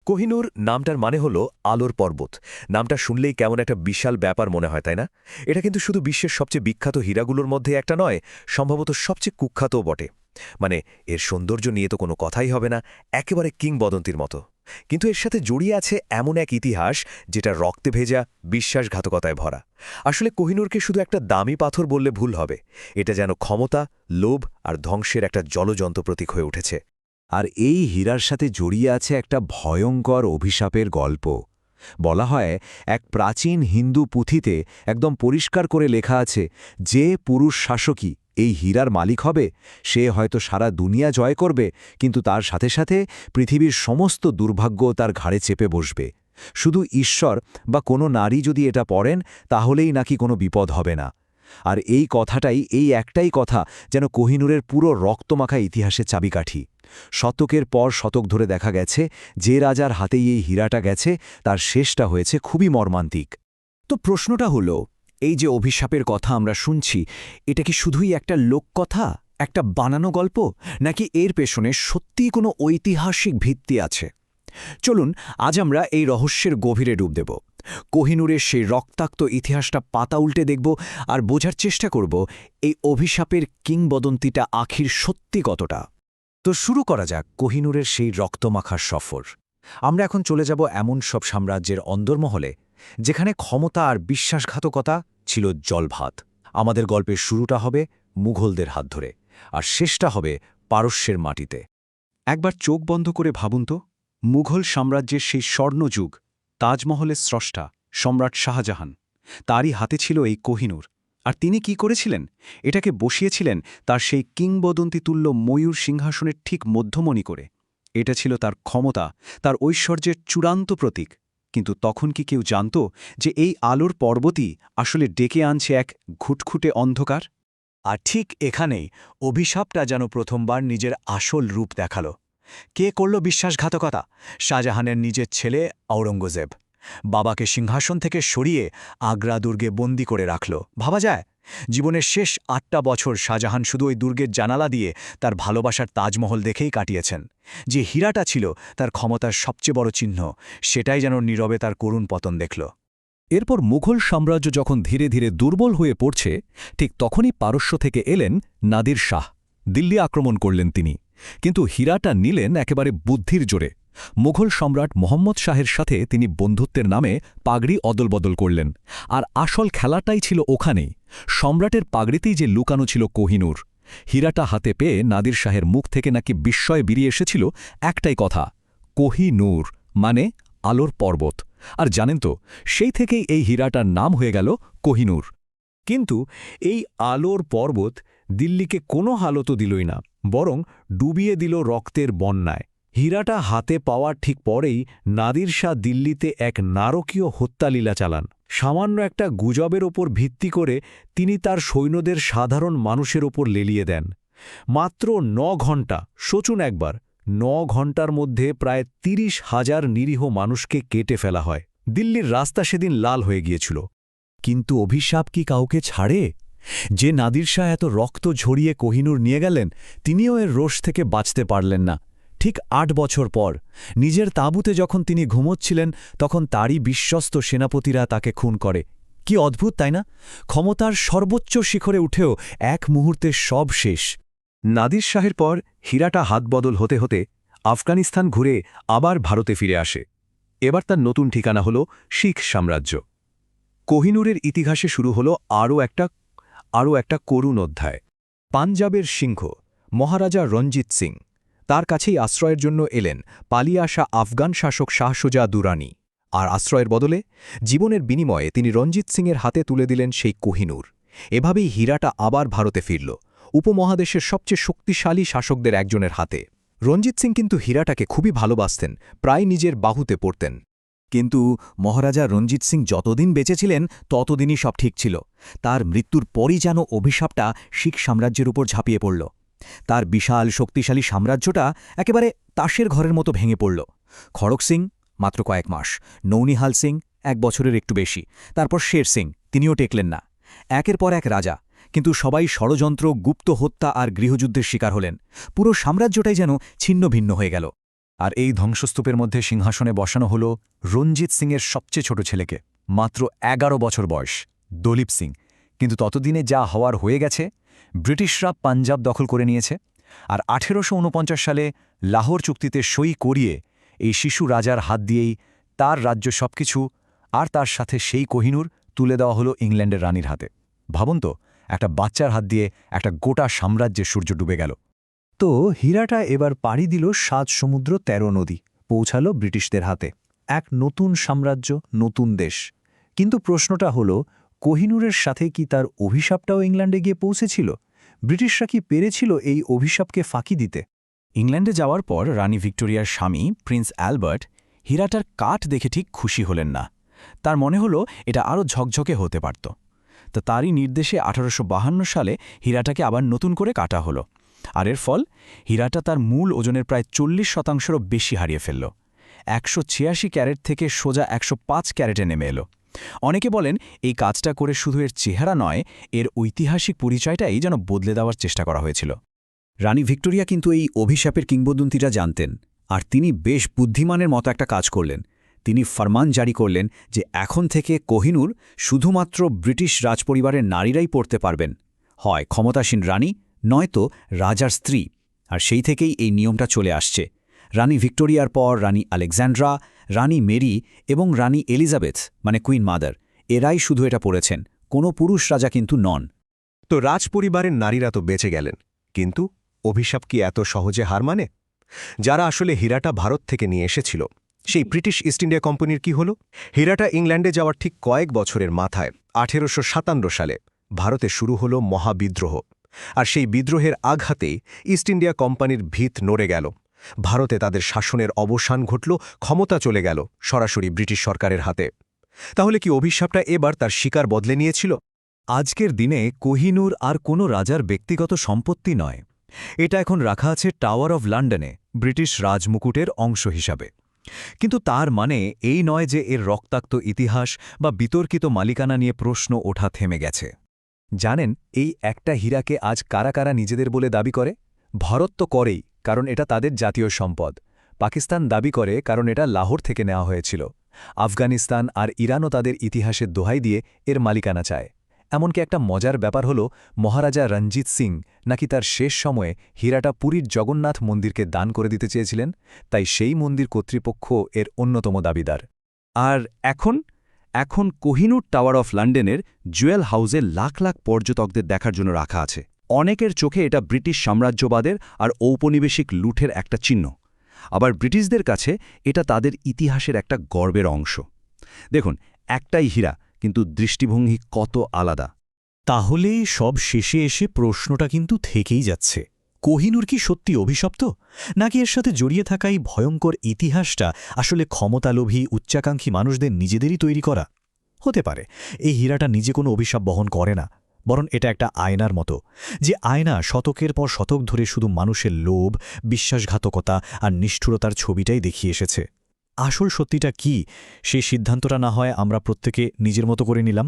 কোহিনূর নামটার মানে হলো আলোর পর্বত। নামটা শুনলেই কেমন একটা বিশাল ব্যাপার মনে হয়, তাই না? এটা কিন্তু শুধু বিশ্বের সবচেয়ে বিখ্যাত হীরাগুলোর মধ্যে একটা নয়, সম্ভবত সবচেয়ে কুখ্যাতও বটে। মানে এর সৌন্দর্য নিয়ে তো কোনো কথাই হবে না, একেবারে কিংবদন্তির মতো। কিন্তু এর সাথে জড়িয়ে আছে এমন এক ইতিহাস যেটা রক্তে ভেজা, বিশ্বাসঘাতকতায় ভরা। আসলে কোহিনূরকে শুধু একটা দামি পাথর বললে ভুল হবে। এটা যেন ক্ষমতা, লোভ আর ধ্বংসের একটা জ্বলজ্বন্ত প্রতীক হয়ে উঠেছে। আর এই হীরার সাথে জড়িয়ে আছে একটা ভয়ঙ্কর অভিশাপের গল্প। বলা হয় এক প্রাচীন হিন্দু পুঁথিতে একদম পরিষ্কার করে লেখা আছে, যে পুরুষ শাসকই এই হীরার মালিক হবে সে হয়তো সারা দুনিয়া জয় করবে, কিন্তু তার সাথে সাথে পৃথিবীর সমস্ত দুর্ভাগ্য তার ঘাড়ে চেপে বসবে। শুধু ঈশ্বর বা কোনো নারী যদি এটা পড়েন তাহলেই নাকি কোনো বিপদ হবে না। আর এই কথাটাই, এই একটাই কথা যেন কোহিনূরের পুরো রক্তমাখা ইতিহাসের চাবিকাঠি। শতকের পর শতক ধরে দেখা গেছে যে রাজার হাতেই এই হীরাটা গেছে তার শেষটা হয়েছে খুবই মর্মান্তিক। তো প্রশ্নটা হলো, এই যে অভিশাপের কথা আমরা শুনছি, এটা কি শুধুই একটা লোককথা, একটা বানানো গল্প, নাকি এর পেছনে সত্যিই কোনো ঐতিহাসিক ভিত্তি আছে? চলুন আজ আমরা এই রহস্যের গভীরে ডুব দেব। কোহিনূরের সেই রক্তাক্ত ইতিহাসটা পাতা উল্টে দেখব আর বোঝার চেষ্টা করব এই অভিশাপের কিংবদন্তিটা আখির সত্যি কতটা। তো শুরু করা যাক কোহিনূরের সেই রক্তমাখার সফর। আমরা এখন চলে যাব এমন সব সাম্রাজ্যের অন্দরমহলে যেখানে ক্ষমতা আর বিশ্বাসঘাতকতা ছিল জলভাত। আমাদের গল্পের শুরুটা হবে মুঘলদের হাত ধরে, আর শেষটা হবে পারস্যের মাটিতে। একবার চোখ বন্ধ করে ভাবুন তো, মুঘল সাম্রাজ্যের সেই স্বর্ণযুগ, তাজমহলের স্রষ্টা সম্রাট শাহজাহান, তারই হাতে ছিল এই কোহিনূর। আর তিনি কি করেছিলেন? এটাকে বসিয়েছিলেন তার সেই কিংবদন্তিতুল্য ময়ূর সিংহাসনের ঠিক মধ্যমণি করে। এটা ছিল তার ক্ষমতা, তার ঐশ্বর্যের চূড়ান্ত প্রতীক। কিন্তু তখন কি কেউ জানত যে এই আলোর পর্বতই আসলে ডেকে আনছে এক ঘুটঘুটে অন্ধকার? আর ঠিক এখানেই অভিশাপটা যেন প্রথমবার নিজের আসল রূপ দেখাল। কে করল বিশ্বাসঘাতকতা? শাহজাহানের নিজের ছেলে আওরঙ্গজেব। বাবাকে সিংহাসন থেকে সরিয়ে আগ্রা দুর্গে বন্দি করে রাখল। ভাবা যায়, জীবনের শেষ ৮টা বছর শাহজাহান শুধু ওই দুর্গের জানালা দিয়ে তার ভালোবাসার তাজমহল দেখেই কাটিয়েছেন। যে হীরাটা ছিল তার ক্ষমতার সবচেয়ে বড় চিহ্ন, সেটাই যেন নীরবে তার করুণ পতন দেখল। এরপর মুঘল সাম্রাজ্য যখন ধীরে ধীরে দুর্বল হয়ে পড়ছে, ঠিক তখনই পারস্য থেকে এলেন নাদির শাহ। দিল্লি আক্রমণ করলেন তিনি, কিন্তু হীরাটা নিলেন একেবারে বুদ্ধির জোরে। মুঘল সম্রাট মোহাম্মদ শাহের সাথে তিনি বন্ধুত্বের নামে পাগড়ি অদলবদল করলেন। আর আসল খেলাটাই ছিল ওখানেই, সম্রাটের পাগড়িতেই যে লুকানো ছিল কোহিনূর। হীরাটা হাতে পেয়ে নাদির শাহের মুখ থেকে নাকি বিস্ময়ে বেরিয়ে এসেছিল একটাই কথা, কোহিনূর মানে আলোর পর্বত। আর জানেন তো, সেই থেকেই এই হীরাটার নাম হয়ে গেল কোহিনূর। কিন্তু এই আলোর পর্বত দিল্লিকে কোনো হালতও দিলই না, বরং ডুবিয়ে দিল রক্তের বন্যায়। হীরাটা হাতে পাওয়ার ঠিক পরেই নাদির শাহ দিল্লিতে এক নারকীয় হত্যালীলা চালান। সামান্য একটা গুজবের ওপর ভিত্তি করে তিনি তার সৈন্যদের সাধারণ মানুষের ওপর লেলিয়ে দেন। মাত্র ৯ ঘণ্টা, সোচুন একবার, ৯ ঘণ্টার মধ্যে প্রায় ৩০,০০০ নিরীহ মানুষকে কেটে ফেলা হয়। দিল্লির রাস্তা সেদিন লাল হয়ে গিয়েছিল। কিন্তু অভিশাপ কি কাউকে ছাড়ে? যে নাদির শাহ এত রক্ত ঝরিয়ে কোহিনূর নিয়ে গেলেন, তিনিও এর রোষ থেকে বাঁচতে পারলেন না। ঠিক ৮ বছর পর নিজের তাঁবুতে যখন তিনি ঘুমোচ্ছিলেন, তখন তারই বিশ্বস্ত সেনাপতিরা তাকে খুন করে। কি অদ্ভুত, তাই না? ক্ষমতার সর্বোচ্চ শিখরে উঠেও এক মুহূর্তে সব শেষ। নাদির শাহের পর হীরাটা হাতবদল হতে হতে আফগানিস্তান ঘুরে আবার ভারতে ফিরে আসে। এবার তার নতুন ঠিকানা হল শিখ সাম্রাজ্য। কোহিনূরের ইতিহাসে শুরু হল আরও একটা করুণ অধ্যায়। পাঞ্জাবের সিংহ মহারাজা রঞ্জিত সিং, তার কাছেই আশ্রয়ের জন্য এলেন পালিয়ে আসা আফগান শাসক শাহ সুজা দুরানি। আর আশ্রয়ের বদলে, জীবনের বিনিময়ে তিনি রঞ্জিত সিংয়ের হাতে তুলে দিলেন সেই কোহিনূর। এভাবেই হীরাটা আবার ভারতে ফিরল, উপমহাদেশের সবচেয়ে শক্তিশালী শাসকদের একজনের হাতে। রঞ্জিত সিং কিন্তু হীরাটাকে খুবই ভালোবাসতেন, প্রায় নিজের বাহুতে পড়তেন। কিন্তু মহারাজা রঞ্জিত সিং যতদিন বেঁচে ছিলেন ততদিনই সব ঠিক ছিল। তার মৃত্যুর পরই যেন অভিশাপটা শিখ সাম্রাজ্যের উপর ঝাঁপিয়ে পড়ল। তার বিশাল শক্তিশালী সাম্রাজ্যটা একেবারে তাসের ঘরের মতো ভেঙে পড়ল। খড়ক সিং মাত্র কয়েক মাস, নৌনিহাল সিং ১ বছরের একটু বেশি, তারপর শের সিং, তিনিও টেকলেন না। একের পর এক রাজা, কিন্তু সবাই ষড়যন্ত্র, গুপ্ত হত্যা আর গৃহযুদ্ধের শিকার হলেন। পুরো সাম্রাজ্যটাই যেন ছিন্ন ভিন্ন হয়ে গেল। আর এই ধ্বংসস্তূপের মধ্যে সিংহাসনে বসানো হল রঞ্জিত সিংয়ের সবচেয়ে ছোট ছেলেকে, মাত্র ১১ বছর বয়স, দলীপ সিং। কিন্তু ততদিনে যা হওয়ার হয়ে গেছে, ব্রিটিশরা পাঞ্জাব দখল করে নিয়েছে, আর ১৮৪৯ সালে লাহোর চুক্তিতে সই করিয়ে এই শিশু রাজার হাত দিয়েই তার রাজ্য সবকিছু আর তার সাথে সেই কোহিনূর তুলে দেওয়া হলো ইংল্যান্ডের রানীর হাতে। ভাবুন তো, একটা বাচ্চার হাত দিয়ে একটা গোটা সাম্রাজ্যের সূর্য ডুবে গেল। তো হীরাটা এবার পাড়ি দিল ৭ সমুদ্র ১৩ নদী, পৌঁছাল ব্রিটিশদের হাতে। এক নতুন সাম্রাজ্য, নতুন দেশ। কিন্তু প্রশ্নটা হলো, কোহিনূরের সাথে কি তার অভিশাপটাও ইংল্যান্ডে গিয়ে পৌঁছেছিল? ব্রিটিশরা কি পেরেছিল এই অভিশাপকে ফাঁকি দিতে? ইংল্যান্ডে যাওয়ার পর রানী ভিক্টোরিয়ার স্বামী প্রিন্স অ্যালবার্ট হীরাটার কাঠ দেখে ঠিক খুশি হলেন না। তার মনে হলো এটা আরও ঝকঝকে হতে পারত। তা তারই নির্দেশে ১৮৫২ সালে হীরাটাকে আবার নতুন করে কাটা হলো। আর এর ফল, হীরাটা তার মূল ওজনের প্রায় ৪০% বেশি হারিয়ে ফেলল। ১৮৬ ক্যারেট থেকে সোজা ১০৫ ক্যারেটে নেমে এলো। অনেকে বলেন এই কাজটা করে শুধু এর চেহারা নয়, এর ঐতিহাসিক পরিচয়টাই যেন বদলে দেওয়ার চেষ্টা করা হয়েছিল। রানী ভিক্টোরিয়া কিন্তু এই অভিশাপের কিংবদন্তিটা জানতেন, আর তিনি বেশ বুদ্ধিমানের মতো একটা কাজ করলেন। তিনি ফরমান জারি করলেন যে এখন থেকে কোহিনূর শুধুমাত্র ব্রিটিশ রাজপরিবারের নারীরাই পড়তে পারবেন, হয় ক্ষমতাসীন রানী, নয়তো রাজার স্ত্রী। আর সেই থেকেই এই নিয়মটা চলে আসছে। রানী ভিক্টোরিয়ার পর রানী আলেকজান্ড্রা, রানী মেরি এবং রানী এলিজাবেথ মানে কুইন মাদার, এরাই শুধু এটা পড়েছেন, কোনো পুরুষ রাজা কিন্তু নন। তো রাজপরিবারের নারীরা তো বেঁচে গেলেন, কিন্তু অভিশাপ কি এত সহজে হার মানে? যারা আসলে হীরাটা ভারত থেকে নিয়ে এসেছিল, সেই ব্রিটিশ ইস্ট ইন্ডিয়া কোম্পানির কি হলো? হীরাটা ইংল্যান্ডে যাওয়ার ঠিক কয়েক বছরের মাথায় ১৮৫৭ সালে ভারতে শুরু হলো মহাবিদ্রোহ। আর সেই বিদ্রোহের আঘাতেই ইস্ট ইন্ডিয়া কোম্পানির ভিত নড়ে গেল। ভারতে তাদের শাসনের অবসান ঘটল, ক্ষমতা চলে গেল সরাসরি ব্রিটিশ সরকারের হাতে। তাহলে কি অভিশাপটা এবার তার শিকার বদলে নিয়েছিল? আজকের দিনে কোহিনূর আর কোনো রাজার ব্যক্তিগত সম্পত্তি নয়। এটা এখন রাখা আছে টাওয়ার অব লন্ডনে, ব্রিটিশ রাজমুকুটের অংশ হিসাবে। কিন্তু তার মানে এই নয় যে এর রক্তাক্ত ইতিহাস বা বিতর্কিত মালিকানা নিয়ে প্রশ্ন ওঠা থেমে গেছে। জানেন এই একটা হীরাকে আজ কারা কারা নিজেদের বলে দাবি করে? ভারত তো করেই, কারণ এটা তাদের জাতীয় সম্পদ। পাকিস্তান দাবি করে কারণ এটা লাহোর থেকে নেওয়া হয়েছিল। আফগানিস্তান আর ইরানও তাদের ইতিহাসের দোহাই দিয়ে এর মালিকানা চায়। এমনকি একটা মজার ব্যাপার হল, মহারাজা রঞ্জিত সিং নাকি তার শেষ সময়ে হীরাটা পুরীর জগন্নাথ মন্দিরকে দান করে দিতে চেয়েছিলেন, তাই সেই মন্দির কর্তৃপক্ষ এর অন্যতম দাবিদার। আর এখন কোহিনূর টাওয়ার অফ লন্ডনের জুয়েল হাউসে লাখ লাখ পর্যটকদের দেখার জন্য রাখা আছে। অনেকের চোখে এটা ব্রিটিশ সাম্রাজ্যবাদের আর ঔপনিবেশিক লুঠের একটা চিহ্ন। আবার ব্রিটিশদের কাছে এটা তাদের ইতিহাসের একটা গর্বের অংশ। দেখুন, একটাই হীরা, কিন্তু দৃষ্টিভঙ্গি কত আলাদা। তাহলে সব শেষে এসে প্রশ্নটা কিন্তু থেকেই যাচ্ছে, কোহিনূর কি সত্যি অভিশপ্ত, নাকি এর সাথে জড়িয়ে থাকা এই ভয়ঙ্কর ইতিহাসটা আসলে ক্ষমতালোভী উচ্চাকাঙ্ক্ষী মানুষদের নিজেদেরই তৈরি করা? হতে পারে এই হীরাটা নিজে কোনো অভিশাপ বহন করে না, বরং এটা একটা আয়নার মতো, যে আয়না শতকের পর শতক ধরে শুধু মানুষের লোভ, বিশ্বাসঘাতকতা আর নিষ্ঠুরতার ছবিটাই দেখিয়ে এসেছে। আসল সত্যিটা কি, সেই সিদ্ধান্তটা না হয় আমরা প্রত্যেকে নিজের মতো করে নিলাম।